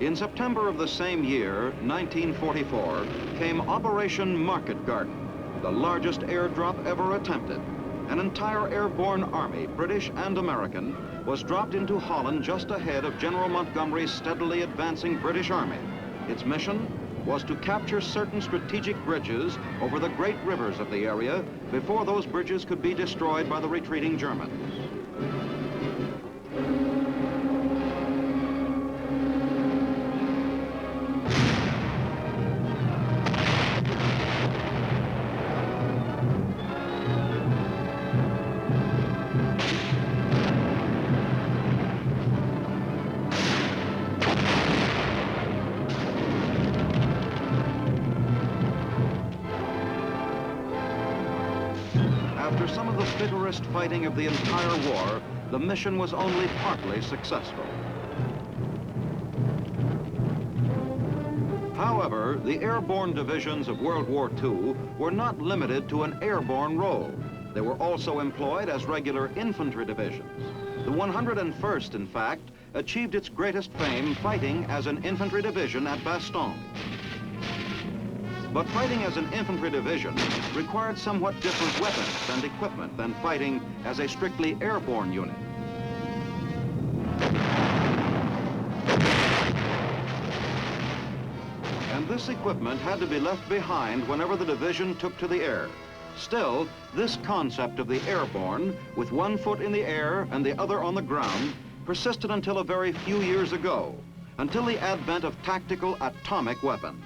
In September of the same year, 1944, came Operation Market Garden, the largest airdrop ever attempted. An entire airborne army, British and American, was dropped into Holland just ahead of General Montgomery's steadily advancing British Army. Its mission was to capture certain strategic bridges over the great rivers of the area before those bridges could be destroyed by the retreating Germans. After some of the bitterest fighting of the entire war, the mission was only partly successful. However, the airborne divisions of World War II were not limited to an airborne role. They were also employed as regular infantry divisions. The 101st, in fact, achieved its greatest fame fighting as an infantry division at Bastogne. But fighting as an infantry division required somewhat different weapons and equipment than fighting as a strictly airborne unit. And this equipment had to be left behind whenever the division took to the air. Still, this concept of the airborne, with one foot in the air and the other on the ground, persisted until a very few years ago, until the advent of tactical atomic weapons.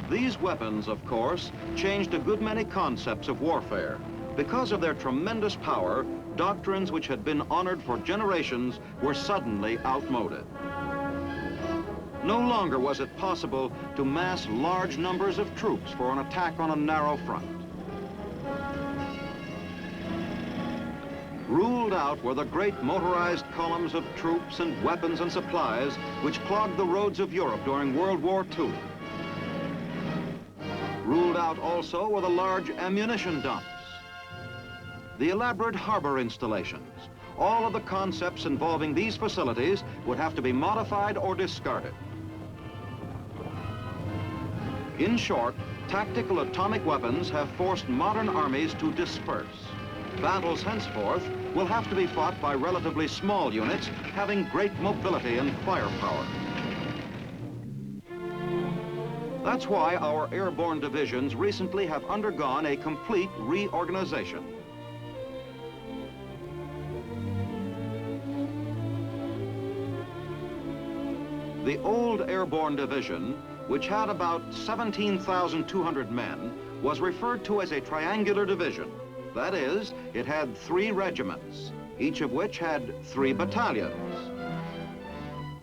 These weapons, of course, changed a good many concepts of warfare. Because of their tremendous power, doctrines which had been honored for generations were suddenly outmoded. No longer was it possible to mass large numbers of troops for an attack on a narrow front. Ruled out were the great motorized columns of troops and weapons and supplies which clogged the roads of Europe during World War II. Ruled out also were the large ammunition dumps, the elaborate harbor installations. All of the concepts involving these facilities would have to be modified or discarded. In short, tactical atomic weapons have forced modern armies to disperse. Battles henceforth will have to be fought by relatively small units having great mobility and firepower. That's why our airborne divisions recently have undergone a complete reorganization. The old Airborne Division, which had about 17,200 men, was referred to as a triangular division. That is, it had 3 regiments, each of which had 3 battalions,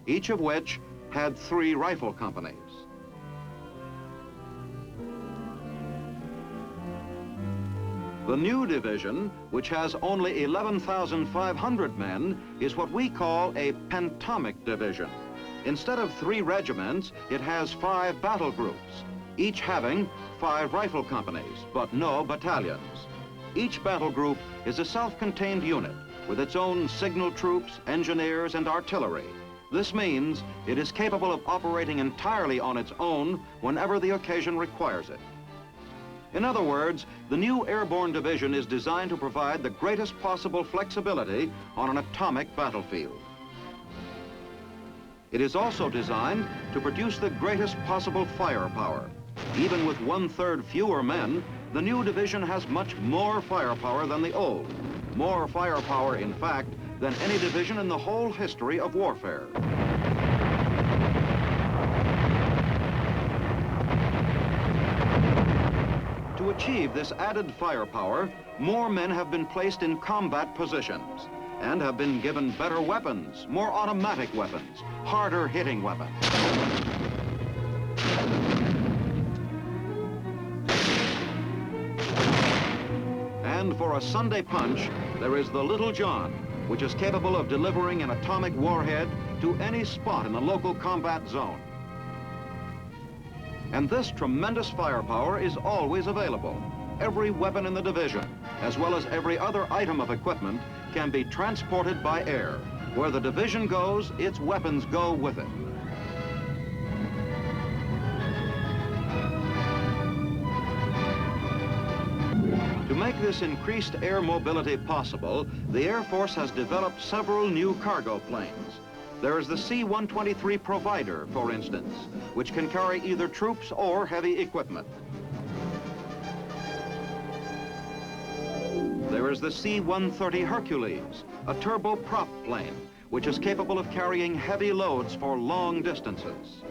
each of which had 3 rifle companies. The new division, which has only 11,500 men, is what we call a pentomic division. Instead of 3 regiments, it has 5 battle groups, each having 5 rifle companies, but no battalions. Each battle group is a self-contained unit with its own signal troops, engineers, and artillery. This means it is capable of operating entirely on its own whenever the occasion requires it. In other words, the new Airborne Division is designed to provide the greatest possible flexibility on an atomic battlefield. It is also designed to produce the greatest possible firepower. Even with 1/3 fewer men, the new division has much more firepower than the old. More firepower, in fact, than any division in the whole history of warfare. To achieve this added firepower, more men have been placed in combat positions and have been given better weapons, more automatic weapons, harder hitting weapons. And for a Sunday punch, there is the Little John, which is capable of delivering an atomic warhead to any spot in the local combat zone. And this tremendous firepower is always available. Every weapon in the division, as well as every other item of equipment, can be transported by air. Where the division goes, its weapons go with it. To make this increased air mobility possible, the Air Force has developed several new cargo planes. There is the C-123 Provider, for instance, which can carry either troops or heavy equipment. There is the C-130 Hercules, a turboprop plane, which is capable of carrying heavy loads for long distances.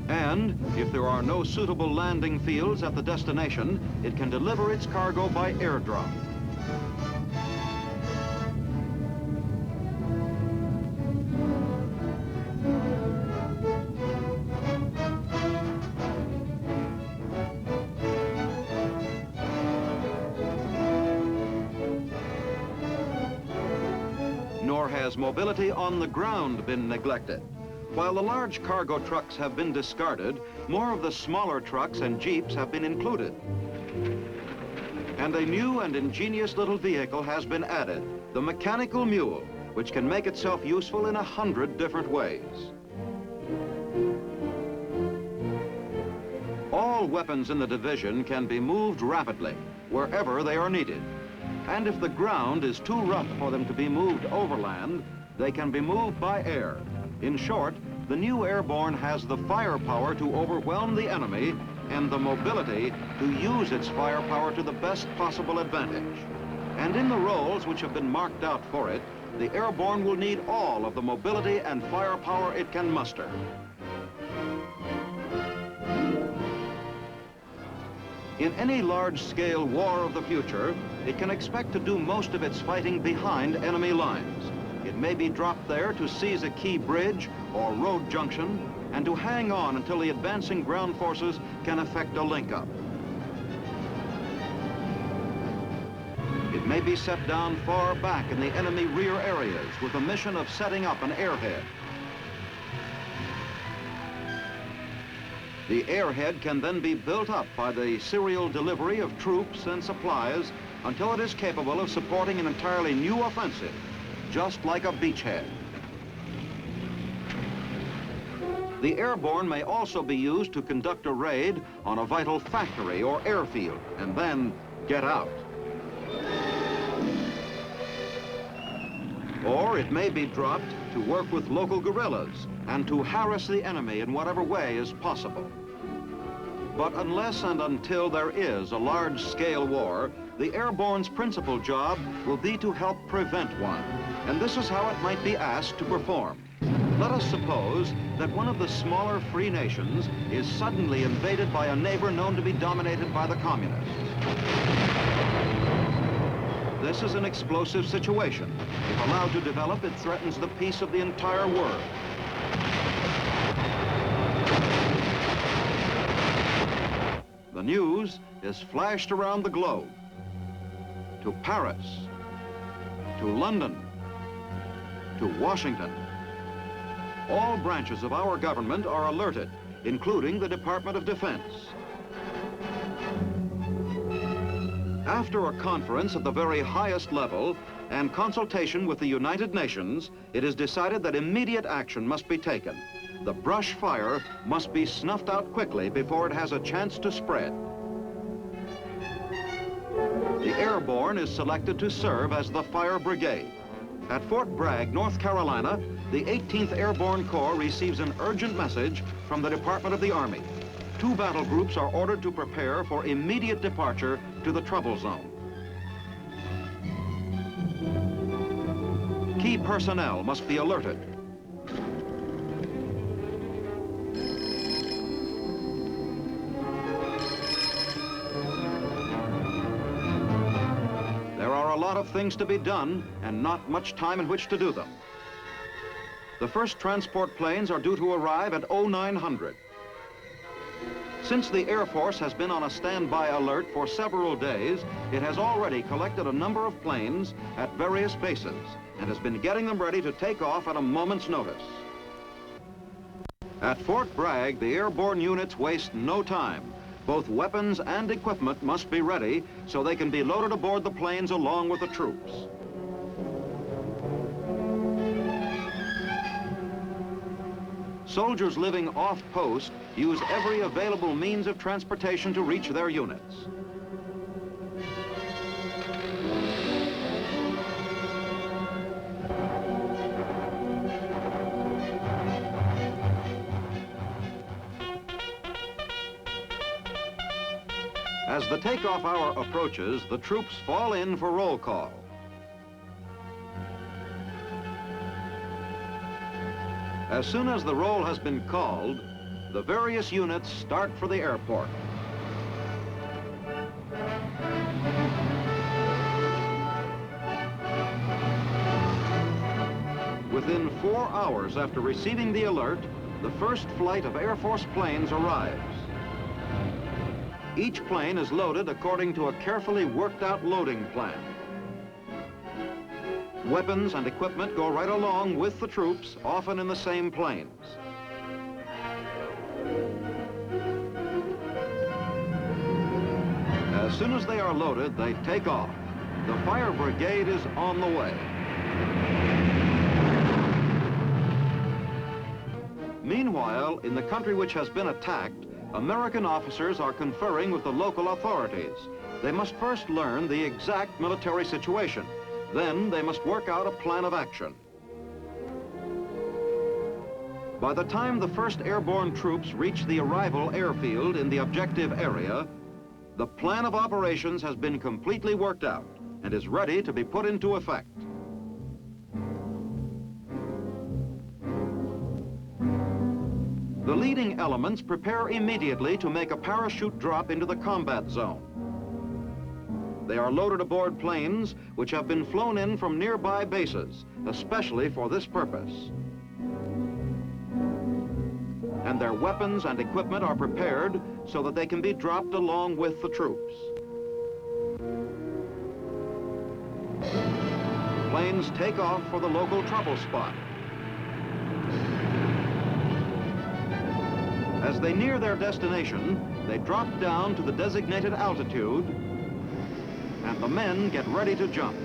And if there are no suitable landing fields at the destination, it can deliver its cargo by airdrop. Nor has mobility on the ground been neglected. While the large cargo trucks have been discarded, more of the smaller trucks and jeeps have been included. And a new and ingenious little vehicle has been added, the mechanical mule, which can make itself useful in 100 different ways. All weapons in the division can be moved rapidly, wherever they are needed. And if the ground is too rough for them to be moved overland, they can be moved by air. In short, the new Airborne has the firepower to overwhelm the enemy and the mobility to use its firepower to the best possible advantage. And in the roles which have been marked out for it, the Airborne will need all of the mobility and firepower it can muster. In any large-scale war of the future, it can expect to do most of its fighting behind enemy lines. It may be dropped there to seize a key bridge or road junction and to hang on until the advancing ground forces can effect a link-up. It may be set down far back in the enemy rear areas with the mission of setting up an airhead. The airhead can then be built up by the serial delivery of troops and supplies until it is capable of supporting an entirely new offensive, just like a beachhead. The Airborne may also be used to conduct a raid on a vital factory or airfield and then get out. Or it may be dropped to work with local guerrillas and to harass the enemy in whatever way is possible. But unless and until there is a large-scale war, the Airborne's principal job will be to help prevent one. And this is how it might be asked to perform. Let us suppose that one of the smaller free nations is suddenly invaded by a neighbor known to be dominated by the communists. This is an explosive situation. If allowed to develop, it threatens the peace of the entire world. The news is flashed around the globe, to Paris, to London, to Washington. All branches of our government are alerted, including the Department of Defense. After a conference at the very highest level and consultation with the United Nations, it is decided that immediate action must be taken. The brush fire must be snuffed out quickly before it has a chance to spread. The Airborne is selected to serve as the Fire Brigade. At Fort Bragg, North Carolina, the 18th Airborne Corps receives an urgent message from the Department of the Army. 2 battle groups are ordered to prepare for immediate departure to the trouble zone. Key personnel must be alerted. There are a lot of things to be done and not much time in which to do them. The first transport planes are due to arrive at 0900. Since the Air Force has been on a standby alert for several days, it has already collected a number of planes at various bases and has been getting them ready to take off at a moment's notice. At Fort Bragg, the airborne units waste no time. Both weapons and equipment must be ready so they can be loaded aboard the planes along with the troops. Soldiers living off-post use every available means of transportation to reach their units. As the takeoff hour approaches, the troops fall in for roll call. As soon as the roll has been called, the various units start for the airport. Within 4 hours after receiving the alert, the first flight of Air Force planes arrives. Each plane is loaded according to a carefully worked out loading plan. Weapons and equipment go right along with the troops, often in the same planes. As soon as they are loaded, they take off. The fire brigade is on the way. Meanwhile, in the country which has been attacked, American officers are conferring with the local authorities. They must first learn the exact military situation. Then they must work out a plan of action. By the time the first airborne troops reach the arrival airfield in the objective area, the plan of operations has been completely worked out and is ready to be put into effect. The leading elements prepare immediately to make a parachute drop into the combat zone. They are loaded aboard planes which have been flown in from nearby bases, especially for this purpose. And their weapons and equipment are prepared so that they can be dropped along with the troops. Planes take off for the local trouble spot. As they near their destination, they drop down to the designated altitude, and the men get ready to jump.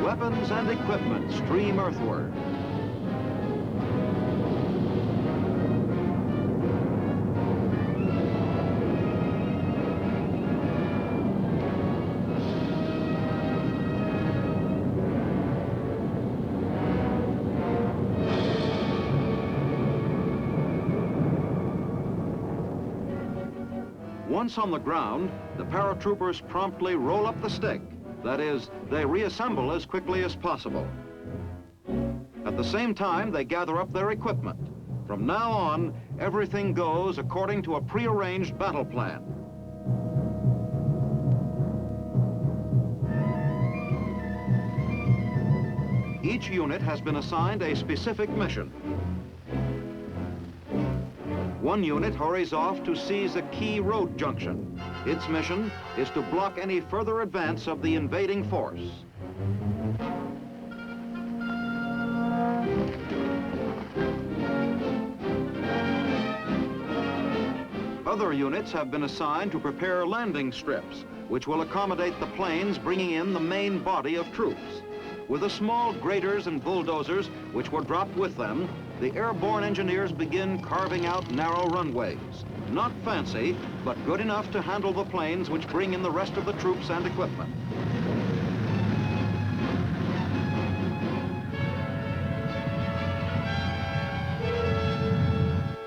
Weapons and equipment stream earthward. Once on the ground, the paratroopers promptly roll up the stick. That is, they reassemble as quickly as possible. At the same time, they gather up their equipment. From now on, everything goes according to a prearranged battle plan. Each unit has been assigned a specific mission. One unit hurries off to seize a key road junction. Its mission is to block any further advance of the invading force. Other units have been assigned to prepare landing strips which will accommodate the planes bringing in the main body of troops. With the small graders and bulldozers which were dropped with them, the airborne engineers begin carving out narrow runways. Not fancy, but good enough to handle the planes which bring in the rest of the troops and equipment.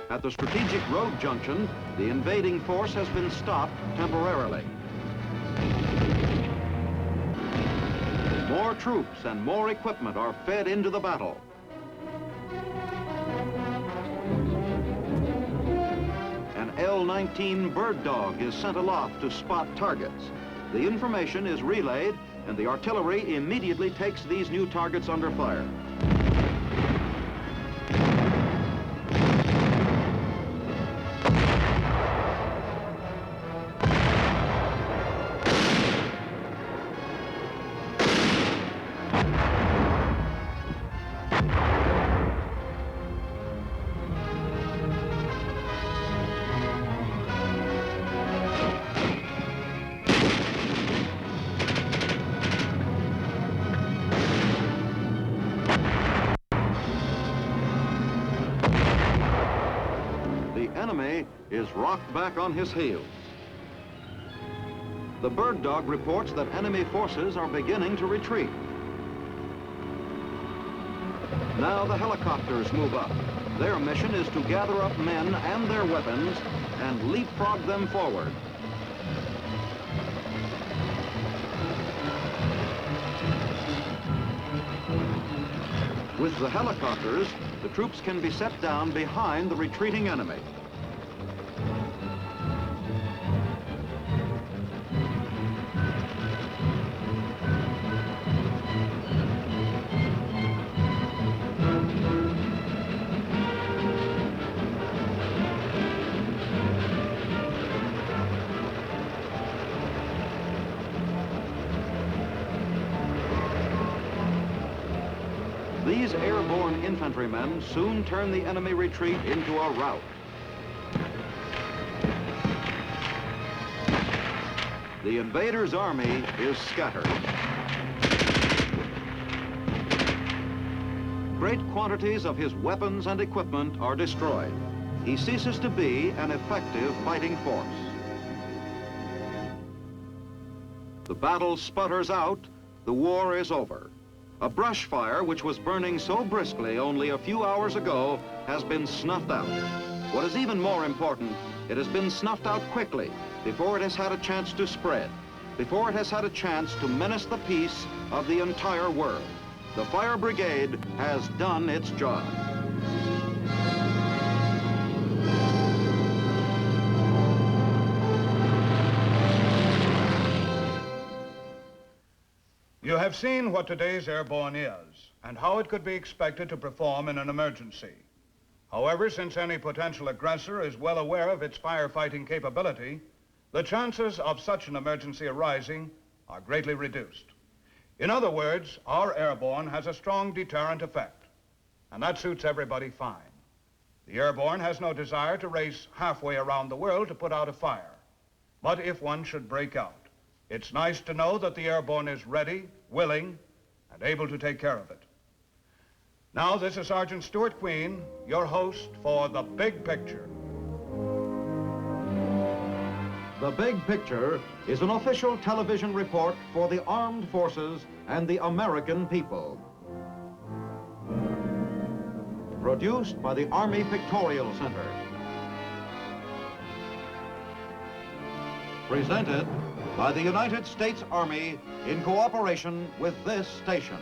At the strategic road junction, the invading force has been stopped temporarily. More troops and more equipment are fed into the battle. An L-19 Bird Dog is sent aloft to spot targets. The information is relayed, and the artillery immediately takes these new targets under fire. Enemy is rocked back on his heels. The Bird Dog reports that enemy forces are beginning to retreat. Now the helicopters move up. Their mission is to gather up men and their weapons and leapfrog them forward. With the helicopters, the troops can be set down behind the retreating enemy. These airborne infantrymen soon turn the enemy retreat into a rout. The invader's army is scattered. Great quantities of his weapons and equipment are destroyed. He ceases to be an effective fighting force. The battle sputters out. The war is over. A brush fire which was burning so briskly only a few hours ago has been snuffed out. What is even more important, it has been snuffed out quickly before it has had a chance to spread, before it has had a chance to menace the peace of the entire world. The Fire Brigade has done its job. You have seen what today's airborne is and how it could be expected to perform in an emergency. However, since any potential aggressor is well aware of its firefighting capability, the chances of such an emergency arising are greatly reduced. In other words, our airborne has a strong deterrent effect, and that suits everybody fine. The airborne has no desire to race halfway around the world to put out a fire. But if one should break out, it's nice to know that the airborne is ready, willing, and able to take care of it. Now, this is Sergeant Stuart Queen, your host for The Big Picture. The Big Picture is an official television report for the armed forces and the American people. Produced by the Army Pictorial Center. Presented by the United States Army in cooperation with this station.